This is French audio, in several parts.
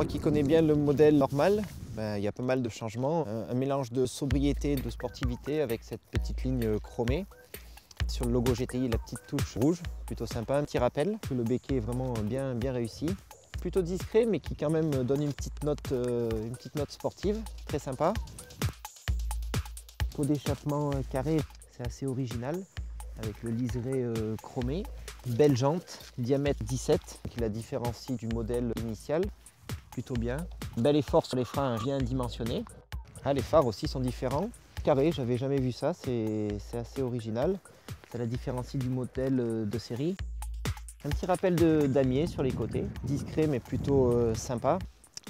Moi qui connais bien le modèle normal, il y a pas mal de changements. Un mélange de sobriété et de sportivité avec cette petite ligne chromée. Sur le logo GTI, la petite touche rouge, plutôt sympa. Un petit rappel, que le béquet est vraiment bien réussi. Plutôt discret, mais qui quand même donne une petite note sportive, très sympa. Pot d'échappement carré, c'est assez original, avec le liseré chromé. Belle jante, diamètre 17, qui la différencie du modèle initial, plutôt bien. Bel effort sur les freins bien dimensionnés. Ah, les phares aussi sont différents. Carré, j'avais jamais vu ça, c'est assez original. Ça la différencie du modèle de série. Un petit rappel damier sur les côtés, discret mais plutôt sympa.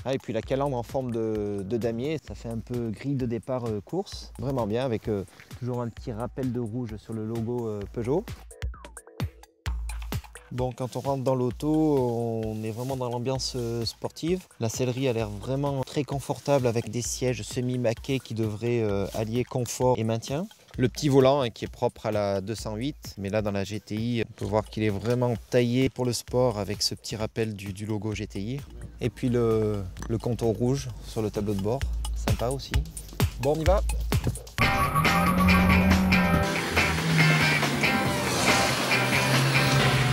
Ah, et puis la calandre en forme de damier, ça fait un peu grille de départ course. Vraiment bien, avec toujours un petit rappel de rouge sur le logo Peugeot. Bon, quand on rentre dans l'auto, on est vraiment dans l'ambiance sportive. La sellerie a l'air vraiment très confortable avec des sièges semi-maqués qui devraient allier confort et maintien. Le petit volant qui est propre à la 208, mais là dans la GTI, on peut voir qu'il est vraiment taillé pour le sport avec ce petit rappel du logo GTI. Et puis le contour rouge sur le tableau de bord, sympa aussi. Bon, on y va!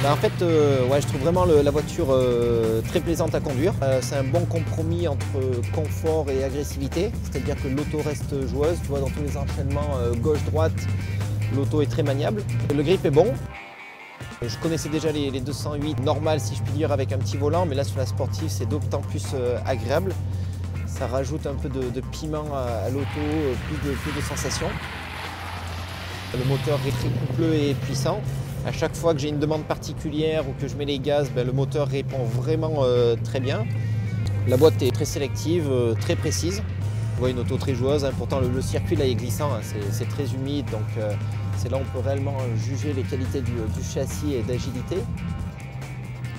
En fait, je trouve vraiment la voiture très plaisante à conduire. C'est un bon compromis entre confort et agressivité, c'est-à-dire que l'auto reste joueuse. Tu vois, dans tous les enchaînements gauche-droite, l'auto est très maniable. Le grip est bon. Je connaissais déjà les 208 normales, si je puis dire, avec un petit volant, mais là sur la sportive, c'est d'autant plus agréable. Ça rajoute un peu de piment à l'auto, plus de sensations. Le moteur est très coupleux et puissant. À chaque fois que j'ai une demande particulière ou que je mets les gaz, le moteur répond vraiment très bien. La boîte est très sélective, très précise. On voit une auto très joueuse, hein. Pourtant le circuit là est glissant, hein. C'est très humide, donc c'est là où on peut réellement juger les qualités du châssis et d'agilité.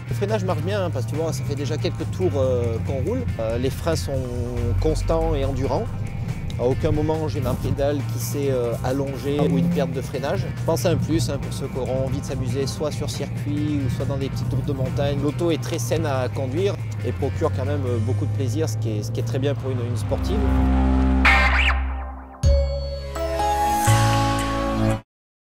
Le freinage marche bien, hein, parce que tu vois, ça fait déjà quelques tours qu'on roule. Les freins sont constants et endurants. À aucun moment j'ai ma pédale qui s'est allongée ou une perte de freinage. Je pense à un plus pour ceux qui auront envie de s'amuser soit sur circuit ou soit dans des petites routes de montagne. L'auto est très saine à conduire et procure quand même beaucoup de plaisir, ce qui est très bien pour une sportive.